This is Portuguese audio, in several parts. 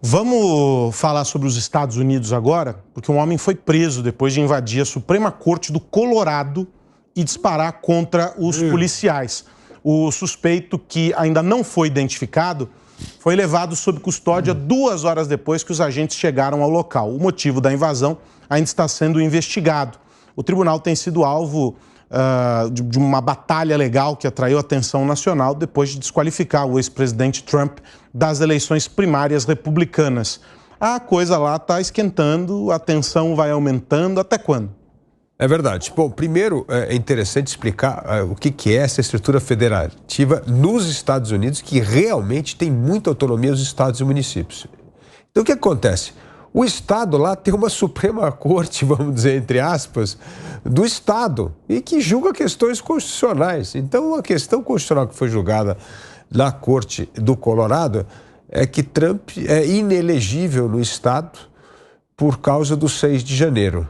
Vamos falar sobre os Estados Unidos agora, porque um homem foi preso depois de invadir a Suprema Corte do Colorado e disparar contra os policiais. O suspeito, que ainda não foi identificado, foi levado sob custódia 2 horas depois que os agentes chegaram ao local. O motivo da invasão ainda está sendo investigado. O tribunal tem sido alvo de uma batalha legal que atraiu a atenção nacional depois de desqualificar o ex-presidente Trump das eleições primárias republicanas. A coisa lá está esquentando, a tensão vai aumentando. Até quando? É verdade. Bom, primeiro é interessante explicar o que é essa estrutura federativa nos Estados Unidos, que realmente tem muita autonomia os estados e municípios. Então, o que acontece? O Estado lá tem uma Suprema Corte, vamos dizer, entre aspas, do Estado, e que julga questões constitucionais. Então, a questão constitucional que foi julgada na Corte do Colorado é que Trump é inelegível no Estado por causa do 6 de janeiro.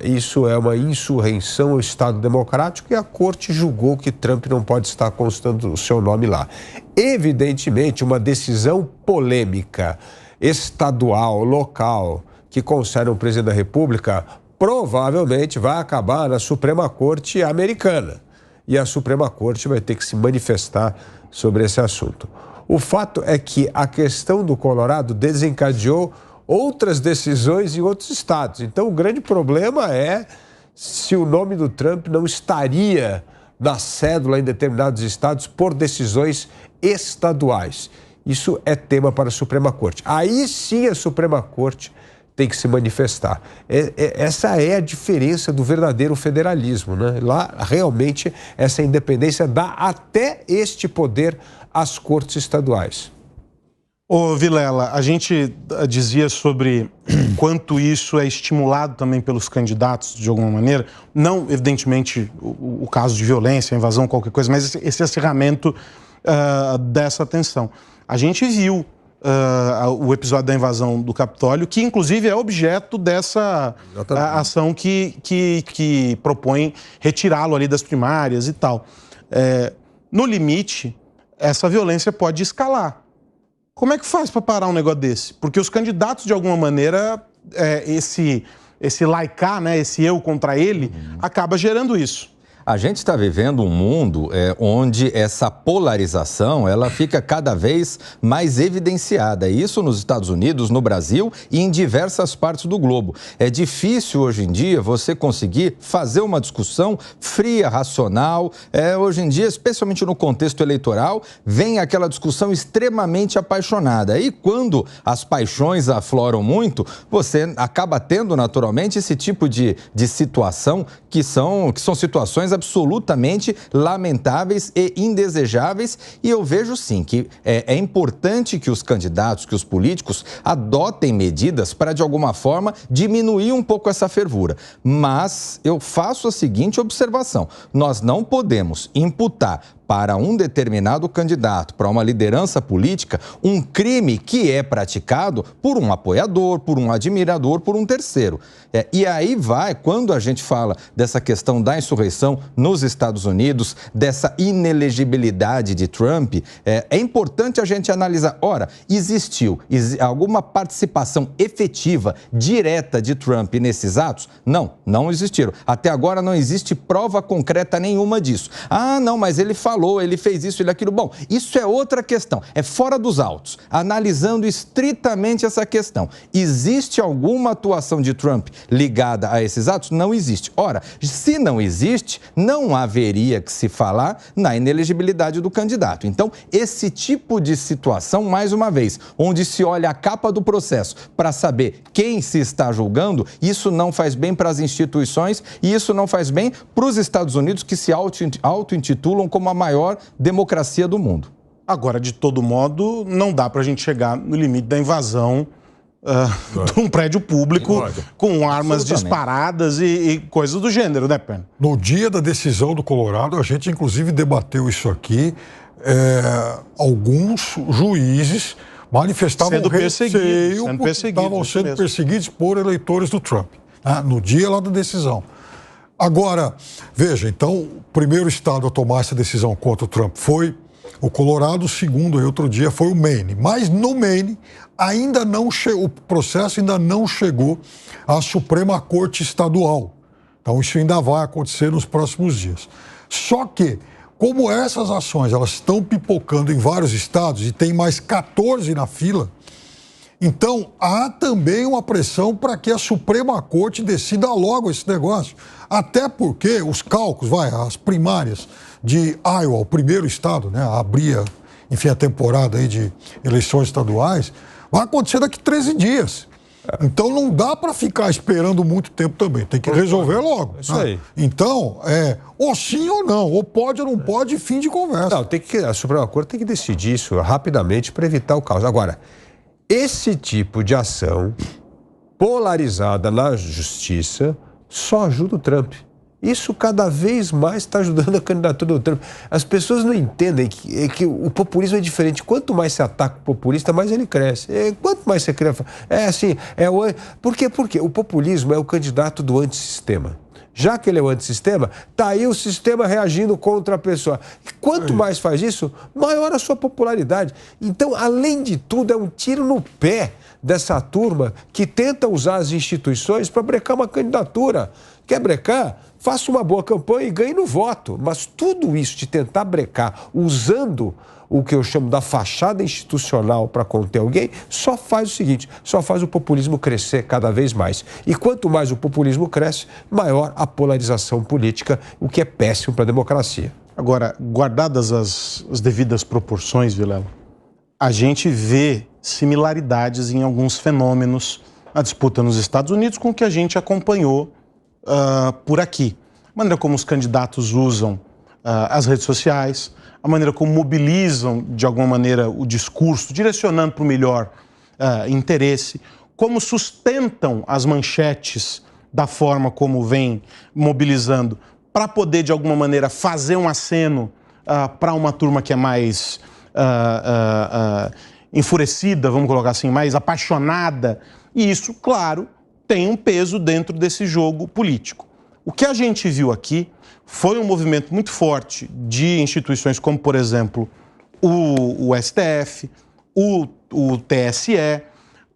Isso é uma insurreição ao Estado democrático e a Corte julgou que Trump não pode estar constando o seu nome lá. Evidentemente, uma decisão polêmica estadual, local, que concerne ao presidente da República, provavelmente vai acabar na Suprema Corte americana. E a Suprema Corte vai ter que se manifestar sobre esse assunto. O fato é que a questão do Colorado desencadeou outras decisões em outros estados. Então, o grande problema é se o nome do Trump não estaria na cédula em determinados estados por decisões estaduais. Isso é tema para a Suprema Corte. Aí sim a Suprema Corte tem que se manifestar. Essa é a diferença do verdadeiro federalismo, né? Lá, realmente, essa independência dá até este poder às cortes estaduais. Ô Vilela, a gente dizia sobre quanto isso é estimulado também pelos candidatos, de alguma maneira. Não, evidentemente, o caso de violência, invasão, qualquer coisa, mas esse acirramento dessa tensão. A gente viu o episódio da invasão do Capitólio, que inclusive é objeto dessa ação que propõe retirá-lo ali das primárias e tal. No limite, essa violência pode escalar. Como é que faz para parar um negócio desse? Porque os candidatos, de alguma maneira, esse laicar, né, esse eu contra ele, acaba gerando isso. A gente está vivendo um mundo onde essa polarização ela fica cada vez mais evidenciada. Isso nos Estados Unidos, no Brasil e em diversas partes do globo. É difícil hoje em dia você conseguir fazer uma discussão fria, racional. Hoje em dia, especialmente no contexto eleitoral, vem aquela discussão extremamente apaixonada. E quando as paixões afloram muito, você acaba tendo naturalmente esse tipo de situação que são situações absolutamente lamentáveis e indesejáveis, e eu vejo sim que é importante que os candidatos, que os políticos adotem medidas para de alguma forma diminuir um pouco essa fervura. Mas eu faço a seguinte observação: nós não podemos imputar para um determinado candidato, para uma liderança política, um crime que é praticado por um apoiador, por um admirador, por um terceiro. E aí vai, quando a gente fala dessa questão da insurreição nos Estados Unidos, dessa inelegibilidade de Trump, é importante a gente analisar, ora, existiu alguma participação efetiva, direta de Trump nesses atos? Não existiram. Até agora não existe prova concreta nenhuma disso. Ah, não, mas ele falou, ele fez isso, ele aquilo. Bom, isso é outra questão, é fora dos autos. Analisando estritamente essa questão, existe alguma atuação de Trump ligada a esses atos? Não existe. Ora, se não existe, não haveria que se falar na inelegibilidade do candidato. Então, esse tipo de situação, mais uma vez, onde se olha a capa do processo para saber quem se está julgando, isso não faz bem para as instituições e isso não faz bem para os Estados Unidos, que se auto-intitulam como a maior democracia do mundo. Agora, de todo modo, não dá para a gente chegar no limite da invasão de um prédio público com armas disparadas e coisas do gênero, né, Pena? No dia da decisão do Colorado, a gente inclusive debateu isso aqui. Alguns juízes manifestavam receio porque estavam sendo perseguidos por eleitores do Trump, né, no dia lá da decisão. Agora, veja, então, o primeiro estado a tomar essa decisão contra o Trump foi O Colorado, segundo aí outro dia, foi o Maine. Mas no Maine, ainda não o processo ainda não chegou à Suprema Corte Estadual. Então isso ainda vai acontecer nos próximos dias. Só que, como essas ações elas estão pipocando em vários estados e tem mais 14 na fila, então há também uma pressão para que a Suprema Corte decida logo esse negócio. Até porque os cálculos, as primárias de Iowa, o primeiro estado, né, abria, enfim, a temporada aí de eleições estaduais, vai acontecer daqui 13 dias. Então não dá para ficar esperando muito tempo também, tem que resolver logo. Isso aí. Então, ou sim ou não, ou pode ou não pode, fim de conversa. Não, a Suprema Corte tem que decidir isso rapidamente para evitar o caos. Agora, esse tipo de ação polarizada na justiça só ajuda o Trump. Isso cada vez mais está ajudando a candidatura do Trump. As pessoas não entendem que o populismo é diferente. Quanto mais se ataca o populista, mais ele cresce. Quanto mais você cresce... Por quê? Porque o populismo é o candidato do antissistema. Já que ele é o antissistema, está aí o sistema reagindo contra a pessoa. Quanto mais faz isso, maior a sua popularidade. Então, além de tudo, é um tiro no pé dessa turma que tenta usar as instituições para brecar uma candidatura. Quer brecar? Faça uma boa campanha e ganhe no voto. Mas tudo isso de tentar brecar usando o que eu chamo da fachada institucional para conter alguém, só faz o seguinte, só faz o populismo crescer cada vez mais. E quanto mais o populismo cresce, maior a polarização política, o que é péssimo para a democracia. Agora, guardadas as devidas proporções, Vilela, a gente vê similaridades em alguns fenômenos na disputa nos Estados Unidos com o que a gente acompanhou por aqui. A maneira como os candidatos usam as redes sociais, a maneira como mobilizam, de alguma maneira, o discurso, direcionando para o melhor interesse, como sustentam as manchetes da forma como vem mobilizando, para poder, de alguma maneira, fazer um aceno para uma turma que é mais enfurecida, vamos colocar assim, mais apaixonada. E isso, claro, tem um peso dentro desse jogo político. O que a gente viu aqui foi um movimento muito forte de instituições como, por exemplo, o STF, o TSE,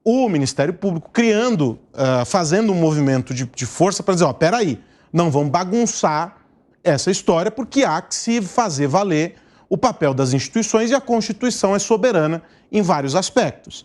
o Ministério Público, criando, fazendo um movimento de força para dizer, peraí, não vamos bagunçar essa história porque há que se fazer valer o papel das instituições e a Constituição é soberana em vários aspectos.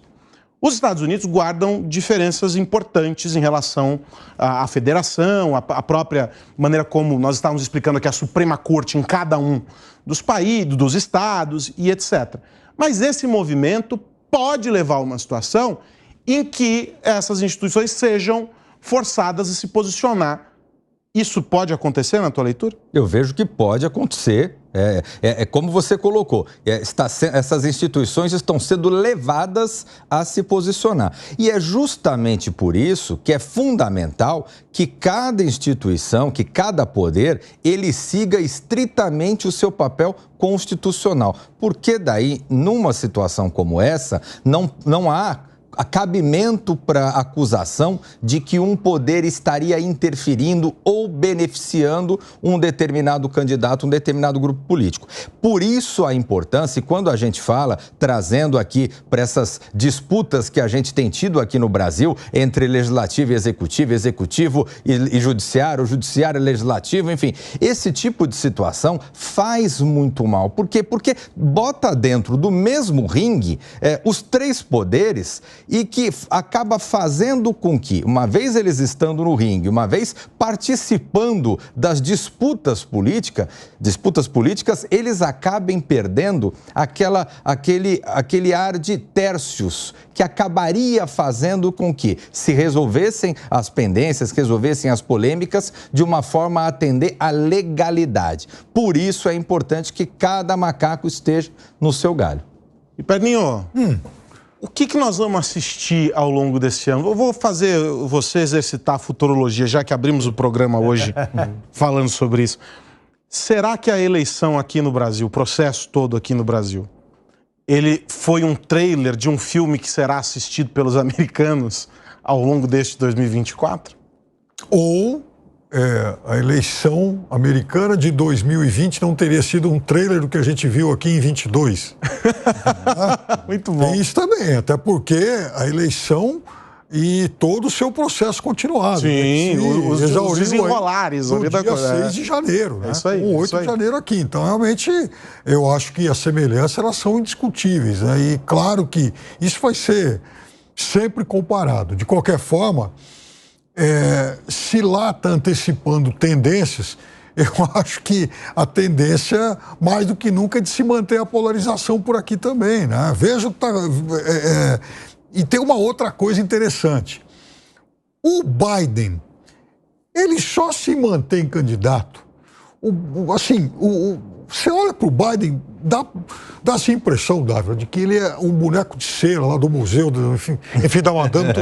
Os Estados Unidos guardam diferenças importantes em relação à federação, à própria maneira como nós estávamos explicando aqui a Suprema Corte em cada um dos países, dos estados e etc. Mas esse movimento pode levar a uma situação em que essas instituições sejam forçadas a se posicionar. Isso pode acontecer na tua leitura? Eu vejo que pode acontecer. É como você colocou, essas instituições estão sendo levadas a se posicionar. E é justamente por isso que é fundamental que cada instituição, que cada poder, ele siga estritamente o seu papel constitucional. Porque daí, numa situação como essa, não há cabimento para acusação de que um poder estaria interferindo ou beneficiando um determinado candidato, um determinado grupo político. Por isso a importância, e quando a gente fala, trazendo aqui para essas disputas que a gente tem tido aqui no Brasil, entre legislativo e executivo, executivo e judiciário, judiciário e legislativo, enfim, esse tipo de situação faz muito mal. Por quê? Porque bota dentro do mesmo ringue os três poderes e que acaba fazendo com que, uma vez eles estando no ringue, uma vez participando das disputas políticas, eles acabem perdendo aquele ar de tércios que acabaria fazendo com que se resolvessem as pendências, que resolvessem as polêmicas de uma forma a atender à legalidade. Por isso é importante que cada macaco esteja no seu galho. E Perninho, o que nós vamos assistir ao longo desse ano? Eu vou fazer você exercitar a futurologia, já que abrimos o programa hoje falando sobre isso. Será que a eleição aqui no Brasil, o processo todo aqui no Brasil, ele foi um trailer de um filme que será assistido pelos americanos ao longo deste 2024? Ou a eleição americana de 2020 não teria sido um trailer do que a gente viu aqui em 22. Muito bom. Tem isso também, até porque a eleição e todo o seu processo continuado. Sim, os desenrolares. No dia 6 de janeiro, né? Isso aí, com 8 isso aí. de janeiro aqui. Então, realmente, eu acho que as semelhanças elas são indiscutíveis, né? E claro que isso vai ser sempre comparado. De qualquer forma, se lá está antecipando tendências, eu acho que a tendência, mais do que nunca, é de se manter a polarização por aqui também, né? Vejo que e tem uma outra coisa interessante. O Biden, ele só se mantém candidato. Você olha para o Biden, dá essa impressão, Dávila, de que ele é um boneco de cera lá do museu, enfim da Madame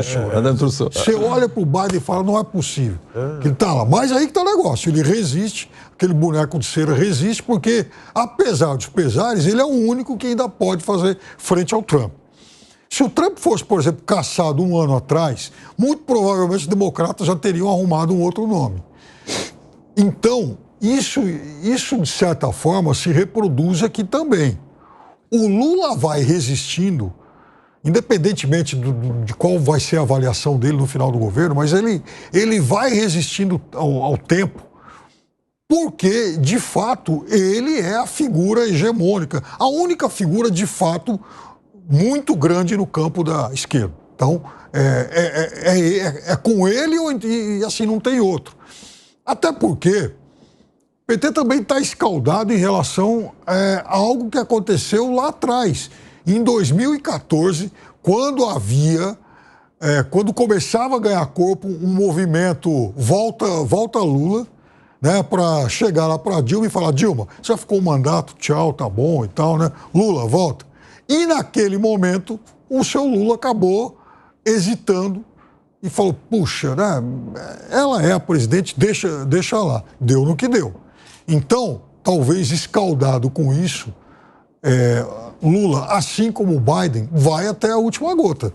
Tussauds. Você olha para o Biden e fala, não é possível que ele está lá. Mas aí que está o negócio, ele resiste, aquele boneco de cera resiste, porque, apesar dos pesares, ele é o único que ainda pode fazer frente ao Trump. Se o Trump fosse, por exemplo, caçado um ano atrás, muito provavelmente os democratas já teriam arrumado um outro nome. Então, isso de certa forma, se reproduz aqui também. O Lula vai resistindo, independentemente de qual vai ser a avaliação dele no final do governo, mas ele vai resistindo ao tempo, porque, de fato, ele é a figura hegemônica, a única figura, de fato, muito grande no campo da esquerda. Então, é com ele e assim não tem outro. Até porque o PT também está escaldado em relação a algo que aconteceu lá atrás, em 2014, quando quando começava a ganhar corpo um movimento volta Lula, né, para chegar lá para Dilma e falar, Dilma, já ficou um mandato, tchau, tá bom e tal, né? Lula, volta. E naquele momento, o seu Lula acabou hesitando e falou, puxa, né, ela é a presidente, deixa lá. Deu no que deu. Então, talvez escaldado com isso, Lula, assim como o Biden, vai até a última gota.